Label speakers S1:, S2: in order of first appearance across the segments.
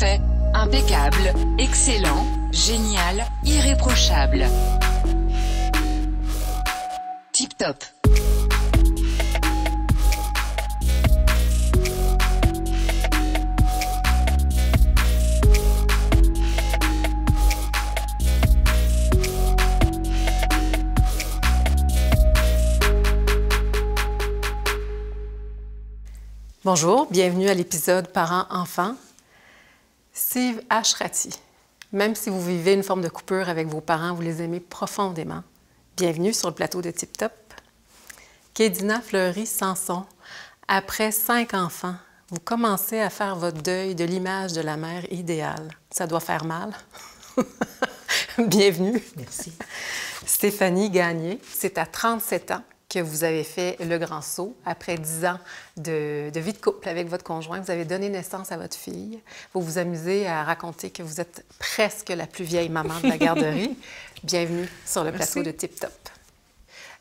S1: parfait, impeccable, excellent, génial, irréprochable. Tip top.
S2: Bonjour, bienvenue à l'épisode Parents-enfants. Steve H. Ratti. Même si vous vivez une forme de coupure avec vos parents, vous les aimez profondément. Bienvenue sur le plateau de Tip Top. Kédina Fleury-Sanson, après 5 enfants, vous commencez à faire votre deuil de l'image de la mère idéale. Ça doit faire mal. Bienvenue.
S3: Merci.
S2: Stéphanie Gagné, c'est à 37 ans que vous avez fait le grand saut. Après 10 ans de vie de couple avec votre conjoint, vous avez donné naissance à votre fille. Vous vous amusez à raconter que vous êtes presque la plus vieille maman de la garderie. Bienvenue sur le plateau de Tip Top.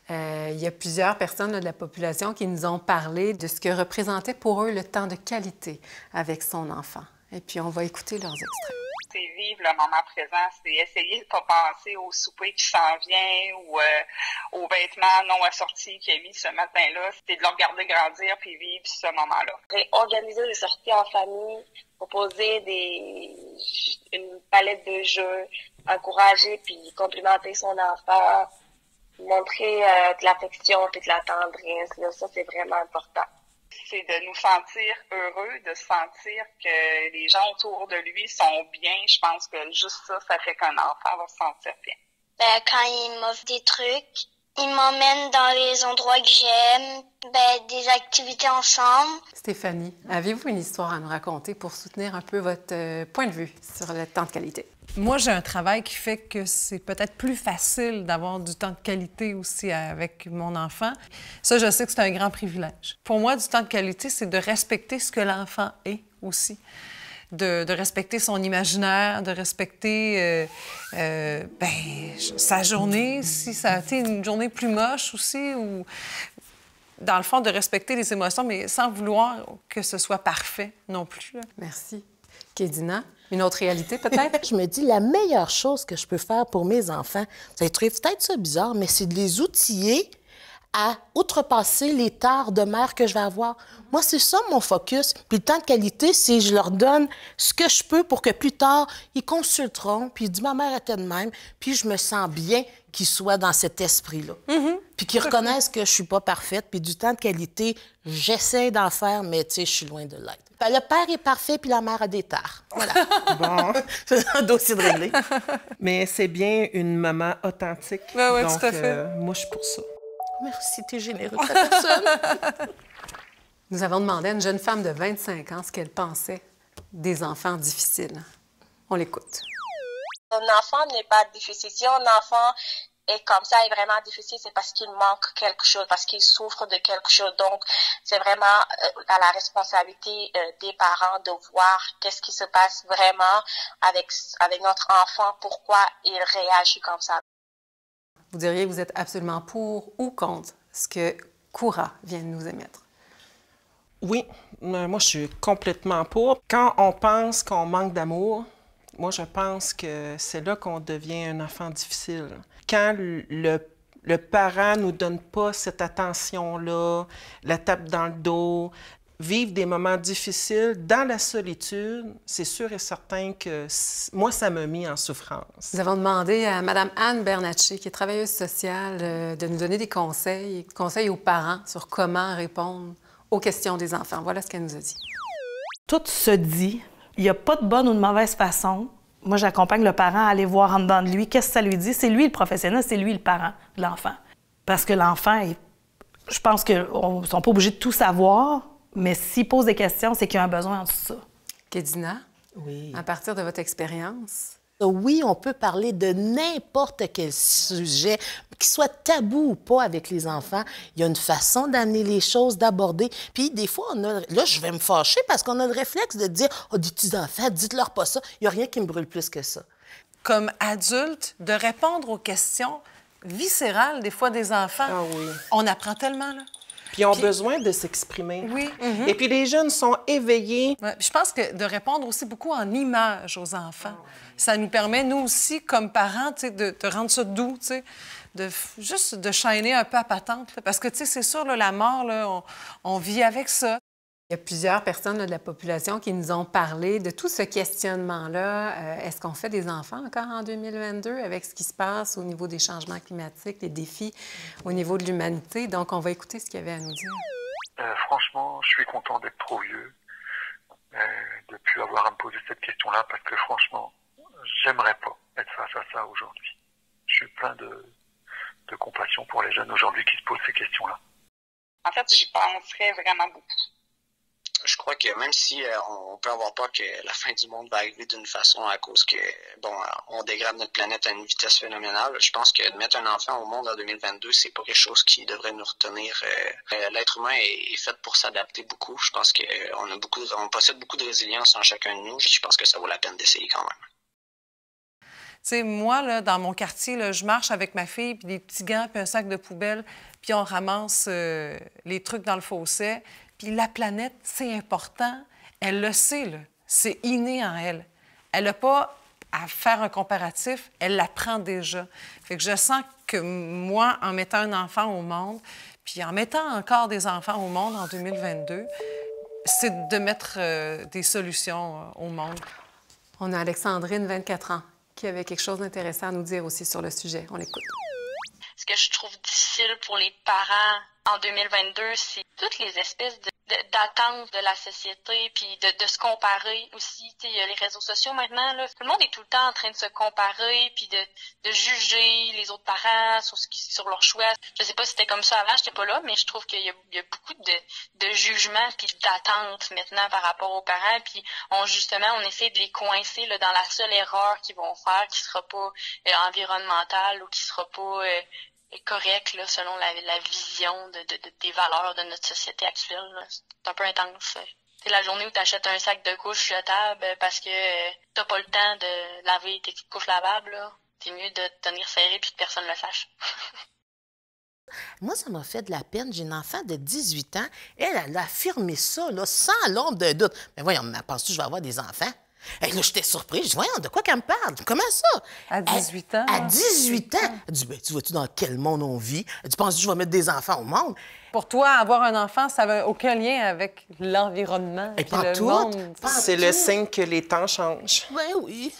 S2: Il y a plusieurs personnes de la population qui nous ont parlé de ce que représentait pour eux le temps de qualité avec son enfant. Et puis, on va écouter leurs extraits.
S4: C'est vivre le moment présent, c'est essayer de ne pas penser au souper qui s'en vient ou aux vêtements non assortis qu'il a mis ce matin-là. C'est de le regarder grandir puis vivre ce moment-là.
S5: Et organiser des sorties en famille, proposer une palette de jeux, encourager puis complimenter son enfant, montrer de l'affection et de la tendresse. Là, ça, c'est vraiment important.
S4: C'est de nous sentir heureux, de sentir que les gens autour de lui sont bien. Je pense que juste ça fait qu'un enfant va se sentir bien.
S6: Quand il m'offre des trucs, il m'emmène dans les endroits que j'aime, des activités ensemble.
S2: Stéphanie, avez-vous une histoire à nous raconter pour soutenir un peu votre point de vue sur le temps de qualité?
S3: Moi, j'ai un travail qui fait que c'est peut-être plus facile d'avoir du temps de qualité aussi avec mon enfant. Ça, je sais que c'est un grand privilège. Pour moi, du temps de qualité, c'est de respecter ce que l'enfant est aussi. De respecter son imaginaire, de respecter sa journée, si ça a été une journée plus moche aussi, ou dans le fond, de respecter les émotions, mais sans vouloir que ce soit parfait non plus. Là.
S2: Merci. Kédina, une autre réalité peut-être?
S7: Je me dis, la meilleure chose que je peux faire pour mes enfants, ça trouve peut-être ça bizarre, mais c'est de les outiller à outrepasser les tares de mère que je vais avoir. Moi, c'est ça mon focus. Puis le temps de qualité, c'est je leur donne ce que je peux pour que plus tard, ils consulteront, puis ils disent « ma mère était de même », puis je me sens bien qu'ils soient dans cet esprit-là. Puis qu'ils reconnaissent que je suis pas parfaite, puis du temps de qualité, j'essaie d'en faire, mais tu sais, je suis loin de l'être. Le père est parfait, puis la mère a des tares. Voilà.
S8: Bon.
S7: C'est un dossier de réglé.
S8: Mais c'est bien une maman authentique.
S3: Oui,
S8: donc,
S3: tout à fait.
S8: Moi, je suis pour ça.
S7: Merci, t'es généreux de ta personne.
S2: Nous avons demandé à une jeune femme de 25 ans ce qu'elle pensait des enfants difficiles. On l'écoute.
S5: Un enfant n'est pas difficile. Si un enfant est comme ça, est vraiment difficile, c'est parce qu'il manque quelque chose, parce qu'il souffre de quelque chose. Donc, c'est vraiment à la responsabilité des parents de voir qu'est-ce qui se passe vraiment avec notre enfant, pourquoi il réagit comme ça.
S2: Vous diriez que vous êtes absolument pour ou contre ce que Koura vient de nous émettre?
S8: Oui, moi, je suis complètement pour. Quand on pense qu'on manque d'amour, moi, je pense que c'est là qu'on devient un enfant difficile. Quand le parent ne nous donne pas cette attention-là, la tape dans le dos, vivre des moments difficiles dans la solitude, c'est sûr et certain que moi, ça m'a mis en souffrance.
S2: Nous avons demandé à Mme Anne Bernatchez, qui est travailleuse sociale, de nous donner des conseils aux parents sur comment répondre aux questions des enfants. Voilà ce qu'elle nous a dit.
S9: Tout se dit. Il n'y a pas de bonne ou de mauvaise façon. Moi, j'accompagne le parent à aller voir en dedans de lui. Qu'est-ce que ça lui dit? C'est lui le professionnel, c'est lui le parent de l'enfant. Parce que l'enfant, je pense qu'ils ne sont pas obligés de tout savoir, mais s'il pose des questions, c'est qu'il y a un besoin en tout ça.
S2: Kédina,
S7: Oui.
S2: à partir de votre expérience,
S7: Oui, on peut parler de n'importe quel sujet, qu'il soit tabou ou pas avec les enfants. Il y a une façon d'amener les choses, d'aborder. Puis des fois, là, je vais me fâcher parce qu'on a le réflexe de dire « Oh, des petits enfants, dites-leur pas ça. » Il n'y a rien qui me brûle plus que ça.
S3: Comme adulte, de répondre aux questions viscérales, des fois, des enfants.
S8: Ah oui.
S3: On apprend tellement, là.
S8: Puis ils ont besoin de s'exprimer.
S3: Oui.
S8: Et puis les jeunes sont éveillés.
S3: Ouais, puis je pense que de répondre aussi beaucoup en images aux enfants, ça nous permet, nous aussi, comme parents, tu sais, de rendre ça doux, tu sais, juste de shiner un peu à patente. Là, parce que, tu sais, c'est sûr, là, la mort, là, on vit avec ça.
S2: Il y a plusieurs personnes là, de la population qui nous ont parlé de tout ce questionnement-là. Est-ce qu'on fait des enfants encore en 2022 avec ce qui se passe au niveau des changements climatiques, les défis au niveau de l'humanité? Donc, on va écouter ce qu'il y avait à nous dire.
S10: Franchement, je suis content d'être trop vieux, de plus avoir à me poser cette question-là, parce que franchement, j'aimerais pas être face à ça aujourd'hui. Je suis plein de compassion pour les jeunes aujourd'hui qui se posent ces questions-là.
S4: En fait, j'y penserais vraiment beaucoup.
S11: Je crois que même si on peut avoir peur que la fin du monde va arriver d'une façon à cause que, on dégrade notre planète à une vitesse phénoménale, je pense que de mettre un enfant au monde en 2022, c'est pas quelque chose qui devrait nous retenir. L'être humain est fait pour s'adapter beaucoup. Je pense qu'on possède beaucoup de résilience en chacun de nous. Je pense que ça vaut la peine d'essayer quand même.
S3: Tu sais, moi, là, dans mon quartier, là, je marche avec ma fille, puis des petits gants, puis un sac de poubelle, puis on ramasse les trucs dans le fossé. Puis la planète, c'est important. Elle le sait, là. C'est inné en elle. Elle n'a pas à faire un comparatif, elle l'apprend déjà. Fait que je sens que moi, en mettant un enfant au monde, puis en mettant encore des enfants au monde en 2022, c'est de mettre des solutions au monde.
S2: On a Alexandrine, 24 ans, qui avait quelque chose d'intéressant à nous dire aussi sur le sujet. On l'écoute.
S5: Ce que je trouve difficile pour les parents en 2022, c'est toutes les espèces d'attentes de la société, puis de se comparer aussi. Tu sais, il y a les réseaux sociaux maintenant, là. Tout le monde est tout le temps en train de se comparer, puis de juger les autres parents sur leur choix. Je sais pas si c'était comme ça avant, j'étais pas là, mais je trouve qu'il y a beaucoup de jugements puis d'attentes maintenant par rapport aux parents, puis on essaie de les coincer là, dans la seule erreur qu'ils vont faire, qui sera pas environnementale ou qui sera pas correct là, selon la vision des valeurs de notre société actuelle. Là. C'est un peu intense. C'est la journée où tu achètes un sac de couches jetables parce que t'as pas le temps de laver tes petites couches lavables. Là. C'est mieux de te tenir serré puis que personne ne le sache.
S7: Moi, ça m'a fait de la peine. J'ai une enfant de 18 ans. Elle a affirmé ça, là, sans l'ombre d'un doute. Mais voyons, penses-tu que je vais avoir des enfants? Et là, j'étais surprise. Je dis, voyons, de quoi qu'elle me parle? Comment ça?
S3: À 18 ans?
S7: À 18 ans? Elle dit, ben, tu vois-tu dans quel monde on vit? Elle dit, penses-tu que je vais mettre des enfants au monde?
S3: Pour toi, avoir un enfant, ça n'a aucun lien avec l'environnement et le monde.
S8: C'est le signe que les temps changent.
S7: Ben oui.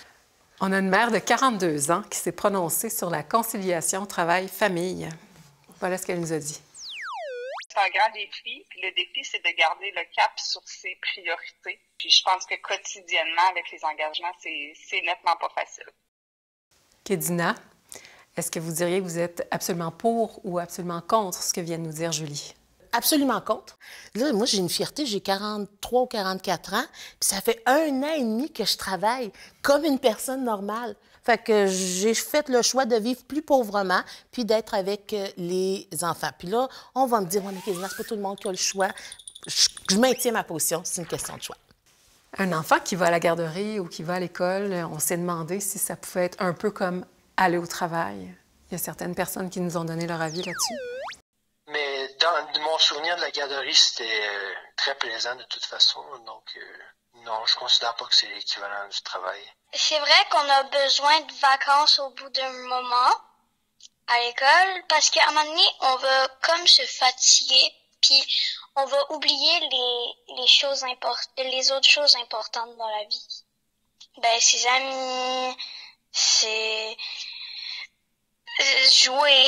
S2: On a une mère de 42 ans qui s'est prononcée sur la conciliation travail-famille. Voilà ce qu'elle nous a dit.
S4: C'est un grand défi, puis le défi, c'est de garder le cap sur ses priorités. Puis je pense que quotidiennement, avec les engagements, c'est nettement pas facile.
S2: Kédina, est-ce que vous diriez que vous êtes absolument pour ou absolument contre ce que vient de nous dire Julie?
S7: Absolument contre. Là, moi, j'ai une fierté, j'ai 43 ou 44 ans, puis ça fait 1 an et demi que je travaille comme une personne normale. Fait que j'ai fait le choix de vivre plus pauvrement, puis d'être avec les enfants. Puis là, on va me dire, ouais, mais Kézina, c'est pas tout le monde qui a le choix. Je maintiens ma position, c'est une question de choix.
S2: Un enfant qui va à la garderie ou qui va à l'école, on s'est demandé si ça pouvait être un peu comme aller au travail. Il y a certaines personnes qui nous ont donné leur avis là-dessus.
S11: Mais dans mon souvenir de la garderie, c'était très plaisant de toute façon. Donc, non, je considère pas que c'est l'équivalent du travail.
S6: C'est vrai qu'on a besoin de vacances au bout d'un moment à l'école parce qu'à un moment donné, on va comme se fatiguer puis on va oublier les autres choses importantes dans la vie. Ben, ses amis, c'est jouer.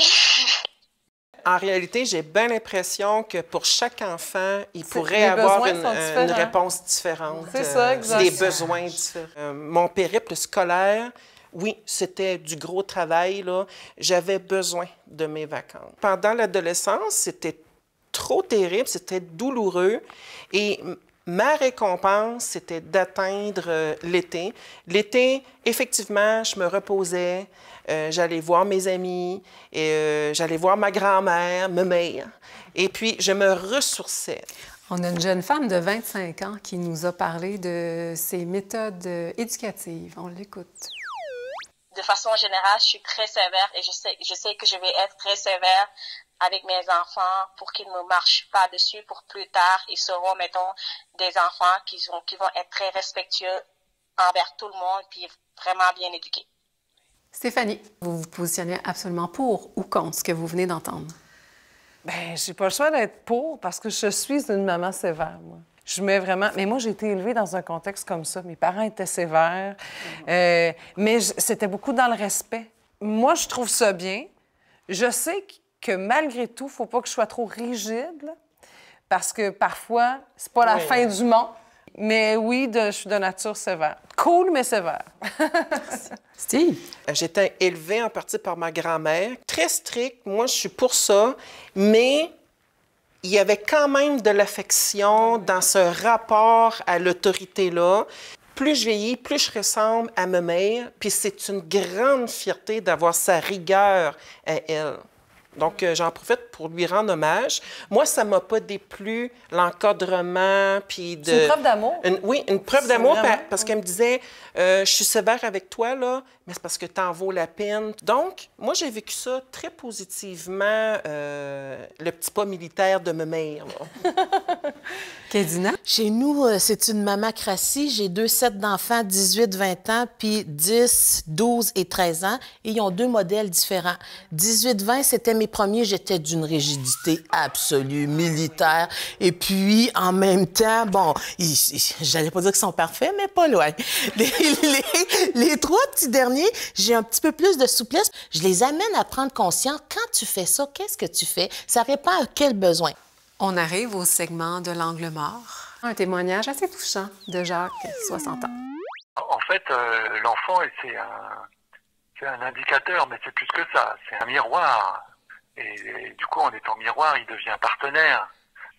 S8: En réalité, j'ai bien l'impression que pour chaque enfant, il pourrait avoir une réponse différente.
S3: C'est ça, exactement.
S8: Des besoins différents. Mon périple scolaire, oui, c'était du gros travail, là. J'avais besoin de mes vacances. Pendant l'adolescence, c'était trop terrible, c'était douloureux. Et ma récompense, c'était d'atteindre l'été. L'été, effectivement, je me reposais. J'allais voir mes amis, j'allais voir ma grand-mère, ma mère, et puis je me ressourçais.
S2: On a une jeune femme de 25 ans qui nous a parlé de ses méthodes éducatives. On l'écoute.
S5: De façon générale, je suis très sévère et je sais que je vais être très sévère avec mes enfants pour qu'ils ne me marchent pas dessus pour plus tard. Ils seront, mettons, des enfants qui vont être très respectueux envers tout le monde puis vraiment bien éduqués.
S2: Stéphanie, vous vous positionnez absolument pour ou contre ce que vous venez d'entendre?
S3: Bien, j'ai pas le choix d'être pour parce que je suis une maman sévère, moi. Je mets vraiment... Mais moi, j'ai été élevée dans un contexte comme ça. Mes parents étaient sévères, mais c'était beaucoup dans le respect. Moi, je trouve ça bien. Je sais que malgré tout, il ne faut pas que je sois trop rigide, là, parce que parfois, c'est pas la fin du monde. Mais oui, je suis de nature sévère. Cool, mais sévère.
S2: Steve?
S8: J'étais élevée en partie par ma grand-mère. Très stricte, moi, je suis pour ça, mais il y avait quand même de l'affection dans ce rapport à l'autorité-là. Plus je vieillis, plus je ressemble à ma mère, puis c'est une grande fierté d'avoir sa rigueur à elle. Donc, j'en profite pour lui rendre hommage. Moi, ça ne m'a pas déplu l'encadrement, puis de...
S3: C'est une preuve d'amour?
S8: Oui, une preuve d'amour,
S3: vraiment...
S8: parce qu'elle me disait, je suis sévère avec toi, là, mais c'est parce que t'en vaux la peine. Donc, moi, j'ai vécu ça très positivement, le petit pas militaire de ma mère, là.
S2: Kédina?
S7: Chez nous, c'est une mamacratie. J'ai 2 sets d'enfants, 18, 20 ans, puis 10, 12 et 13 ans. Et ils ont 2 modèles différents. 18, 20, c'était mes premiers. J'étais d'une rigidité absolue, militaire. Et puis, en même temps, bon, j'allais pas dire qu'ils sont parfaits, mais pas loin. Les 3 petits derniers, j'ai un petit peu plus de souplesse. Je les amène à prendre conscience. Quand tu fais ça, qu'est-ce que tu fais? Ça répond à quel besoin?
S2: On arrive au segment de l'angle mort. Un témoignage assez touchant de Jacques, 60 ans.
S10: En fait, l'enfant, c'est un indicateur, mais c'est plus que ça. C'est un miroir. Et du coup, en étant miroir, il devient partenaire,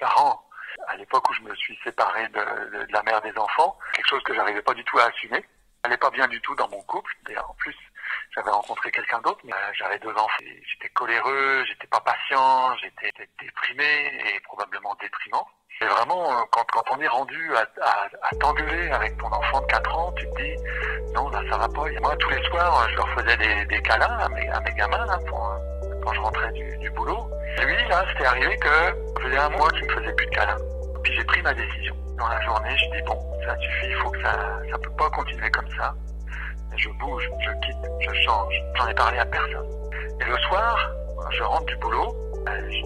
S10: parent. À l'époque où je me suis séparé de la mère des enfants, quelque chose que j'arrivais pas du tout à assumer. Ça allait pas bien du tout dans mon couple. Et en plus, j'avais rencontré quelqu'un d'autre, mais j'avais 2 enfants. J'étais coléreux, j'étais pas patient, j'étais déprimé et probablement déprimant. Et vraiment, quand on est rendu à t'engueuler avec ton enfant de 4 ans, tu te dis, non, là, ça va pas. Et moi, tous les soirs, je leur faisais des câlins à mes gamins, là, quand je rentrais du boulot. Et lui, là, c'était arrivé que ça faisait 1 mois qu'il me faisait plus de câlins. Puis j'ai pris ma décision. Dans la journée, je dis, bon, ça suffit, il faut que ça peut pas continuer comme ça. Je bouge, je quitte, je change. J'en ai parlé à personne. Et le soir, je rentre du boulot,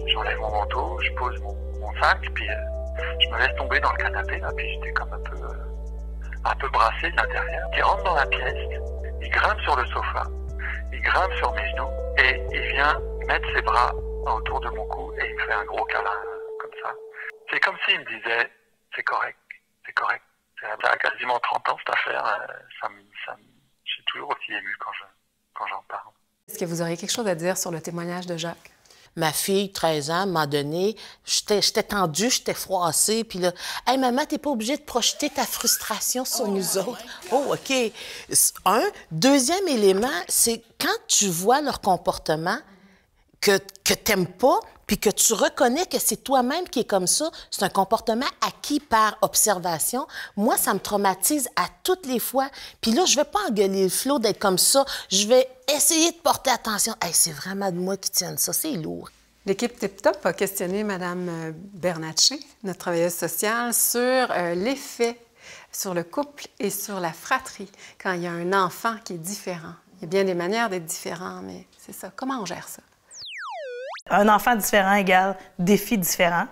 S10: j'enlève mon manteau, je pose mon sac, puis je me laisse tomber dans le canapé, là, puis j'étais comme un peu brassé de l'intérieur. Il rentre dans la pièce, il grimpe sur le sofa, il grimpe sur mes genoux, et il vient mettre ses bras autour de mon cou, et il me fait un gros câlin, comme ça. C'est comme s'il me disait, c'est correct, c'est correct. Ça a quasiment 30 ans, cette affaire, je suis toujours aussi ému quand j'en parle.
S2: Est-ce que vous auriez quelque chose à dire sur le témoignage de Jacques?
S7: Ma fille, 13 ans, à un moment donné, j'étais tendue, j'étais froissée, puis là, « Hey, maman, t'es pas obligée de projeter ta frustration sur nous autres. » Oh, OK. Deuxième élément, c'est quand tu vois leur comportement que t'aimes pas, puis que tu reconnais que c'est toi-même qui est comme ça, c'est un comportement acquis par observation. Moi, ça me traumatise à toutes les fois. Puis là, je vais pas engueuler le flot d'être comme ça. Je vais essayer de porter attention. Hey, c'est vraiment de moi qui tienne ça. C'est lourd.
S2: L'équipe Tip Top a questionné Mme Bernatchez, notre travailleuse sociale, sur l'effet sur le couple et sur la fratrie quand il y a un enfant qui est différent. Il y a bien des manières d'être différent, mais c'est ça. Comment on gère ça?
S9: Un enfant différent égale défi différent,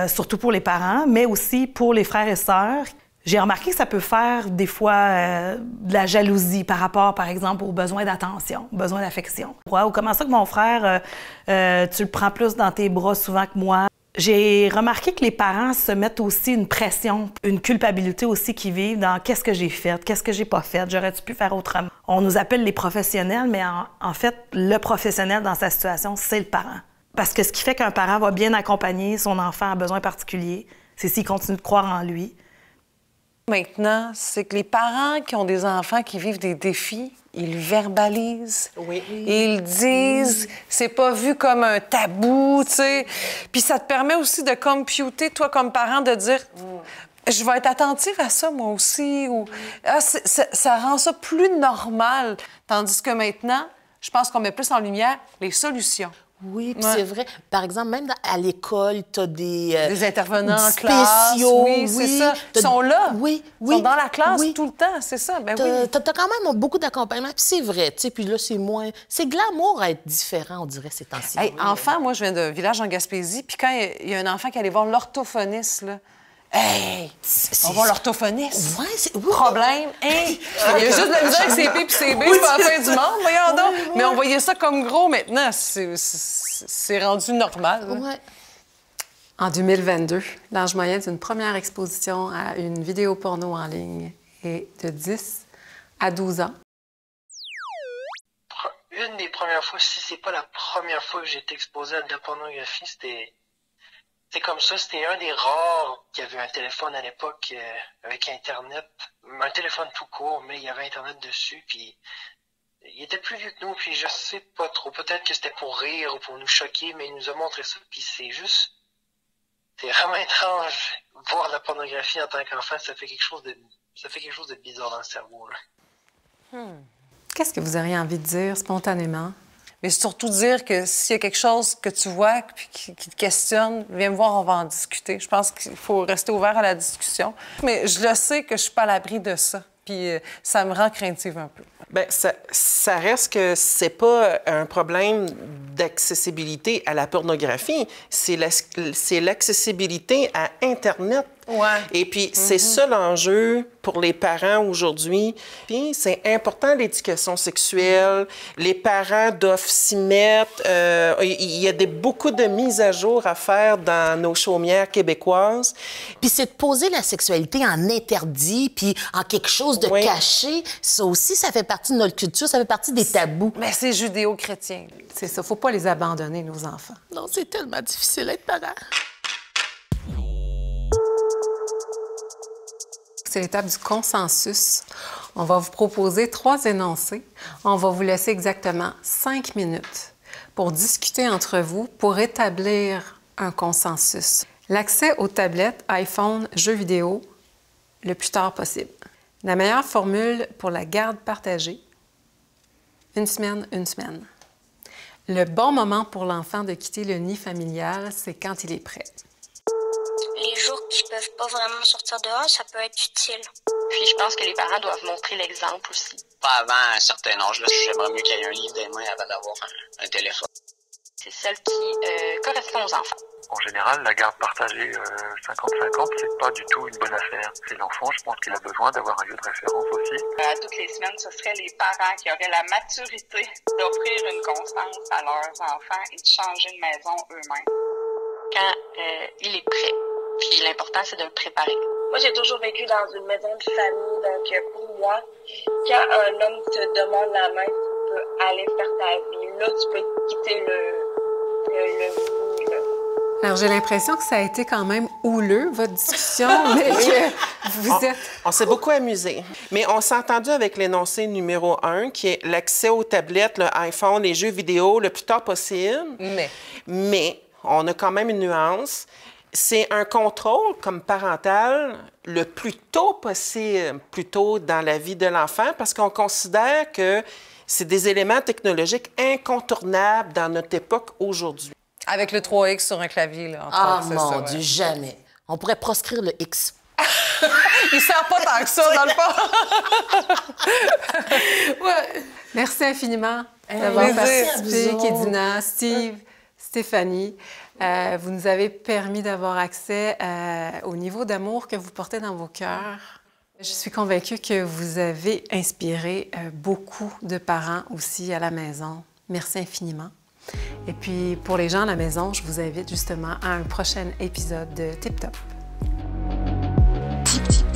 S9: surtout pour les parents, mais aussi pour les frères et sœurs. J'ai remarqué que ça peut faire des fois de la jalousie par rapport, par exemple, aux besoins d'attention, aux besoins d'affection. Ou comment ça que mon frère, tu le prends plus dans tes bras souvent que moi? J'ai remarqué que les parents se mettent aussi une pression, une culpabilité aussi qui vivent dans qu'est-ce que j'ai fait, qu'est-ce que j'ai pas fait, j'aurais-tu pu faire autrement. On nous appelle les professionnels, mais en fait, le professionnel dans sa situation, c'est le parent. Parce que ce qui fait qu'un parent va bien accompagner son enfant à besoins particuliers, c'est s'il continue de croire en lui.
S3: Maintenant, c'est que les parents qui ont des enfants qui vivent des défis, ils verbalisent,
S8: oui.
S3: Ils disent, c'est pas vu comme un tabou, tu sais. Puis ça te permet aussi de computer, toi, comme parent, de dire, je vais être attentive à ça, moi aussi, ou ça rend ça plus normal. Tandis que maintenant, je pense qu'on met plus en lumière les solutions.
S7: Oui, puis c'est vrai. Par exemple, même à l'école, tu as
S3: des intervenants en classe.
S7: Spéciaux.
S3: Oui, c'est ça. Ils sont là.
S7: Oui,
S3: Ils sont dans la classe tout le temps, c'est ça. Ben oui.
S7: T'as quand même beaucoup d'accompagnement, puis c'est vrai, tu sais, puis là, c'est moins... C'est glamour à être différent, on dirait, ces temps-ci.
S3: Hey, enfant, moi, je viens d'un village en Gaspésie, puis quand il y a un enfant qui allait voir l'orthophoniste, là, hey! On va l'orthophoniste.
S7: Ouais, oui.
S3: Problème. Hey! Il y a juste de la misère avec ses P et ses B, c'est pas la fin du monde, voyons donc. Ouais. Mais on voyait ça comme gros maintenant. C'est rendu normal.
S7: Ouais.
S2: En 2022, l'âge moyen d'une première exposition à une vidéo porno en ligne est de 10 à 12 ans.
S12: Une des premières fois, si c'est pas la première fois que j'ai été exposé à de la pornographie, c'était comme ça, c'était un des rares qui avait un téléphone à l'époque avec Internet, un téléphone tout court, mais il y avait Internet dessus, puis il était plus vieux que nous, puis je sais pas trop, peut-être que c'était pour rire ou pour nous choquer, mais il nous a montré ça, puis c'est vraiment étrange. Voir la pornographie en tant qu'enfant, ça fait quelque chose de bizarre dans le cerveau, là.
S2: Qu'est-ce que vous auriez envie de dire spontanément?
S3: Mais surtout dire que s'il y a quelque chose que tu vois qui te questionne, viens me voir, on va en discuter. Je pense qu'il faut rester ouvert à la discussion. Mais je le sais que je suis pas à l'abri de ça. Puis ça me rend craintive un peu.
S8: Bien, ça reste que c'est pas un problème d'accessibilité à la pornographie, c'est l'accessibilité à Internet.
S3: Ouais.
S8: Et puis, c'est ça l'enjeu pour les parents aujourd'hui. Puis, c'est important, l'éducation sexuelle. Les parents doivent s'y mettre. Il y a beaucoup de mises à jour à faire dans nos chaumières québécoises.
S7: Puis, c'est de poser la sexualité en interdit, puis en quelque chose de caché. Ça aussi, ça fait partie de notre culture, ça fait partie des tabous.
S3: Mais c'est judéo-chrétien.
S2: C'est ça, faut pas les abandonner, nos enfants.
S7: Non, c'est tellement difficile d'être parent.
S2: C'est l'étape du consensus. On va vous proposer 3 énoncés. On va vous laisser exactement 5 minutes pour discuter entre vous, pour établir un consensus. L'accès aux tablettes, iPhone, jeux vidéo, le plus tard possible. La meilleure formule pour la garde partagée, 1 semaine, 1 semaine. Le bon moment pour l'enfant de quitter le nid familial, c'est quand il est prêt.
S6: Les jours qui peuvent pas vraiment sortir dehors, ça peut être utile.
S13: Puis je pense que les parents doivent montrer l'exemple aussi.
S11: Pas avant un certain âge, là, j'aimerais mieux qu'il y ait un livre des mains avant d'avoir un téléphone.
S13: C'est celle qui correspond aux enfants.
S10: En général, la garde partagée 50-50, c'est pas du tout une bonne affaire. C'est l'enfant, je pense qu'il a besoin d'avoir un lieu de référence aussi.
S4: À toutes les semaines, ce seraient les parents qui auraient la maturité d'offrir une constance à leurs enfants et de changer de maison eux-mêmes.
S13: Quand il est prêt. Puis l'important, c'est de le préparer.
S5: Moi, j'ai toujours vécu dans une maison de famille, donc pour moi, quand un homme te demande la main, tu peux aller faire ta vie. Là, tu peux quitter le nid, là.
S2: Alors, j'ai l'impression que ça a été quand même houleux, votre discussion, mais que vous êtes...
S8: On s'est beaucoup amusé. Mais on s'est entendu avec l'énoncé numéro 1, qui est l'accès aux tablettes, le iPhone, les jeux vidéo, le plus tard possible. Mais on a quand même une nuance. C'est un contrôle comme parental le plus tôt possible, plus tôt dans la vie de l'enfant, parce qu'on considère que c'est des éléments technologiques incontournables dans notre époque aujourd'hui.
S3: Avec le 3X sur un clavier, là,
S7: entre autres, mon Dieu, jamais. On pourrait proscrire le X.
S3: Il sert pas tant que ça, dans le fond.
S2: Ouais. Merci infiniment d'avoir participé, Kédina, Steve, Stéphanie. Vous nous avez permis d'avoir accès au niveau d'amour que vous portez dans vos cœurs. Je suis convaincue que vous avez inspiré beaucoup de parents aussi à la maison. Merci infiniment. Et puis, pour les gens à la maison, je vous invite justement à un prochain épisode de Tip Top.
S1: Tip Tip.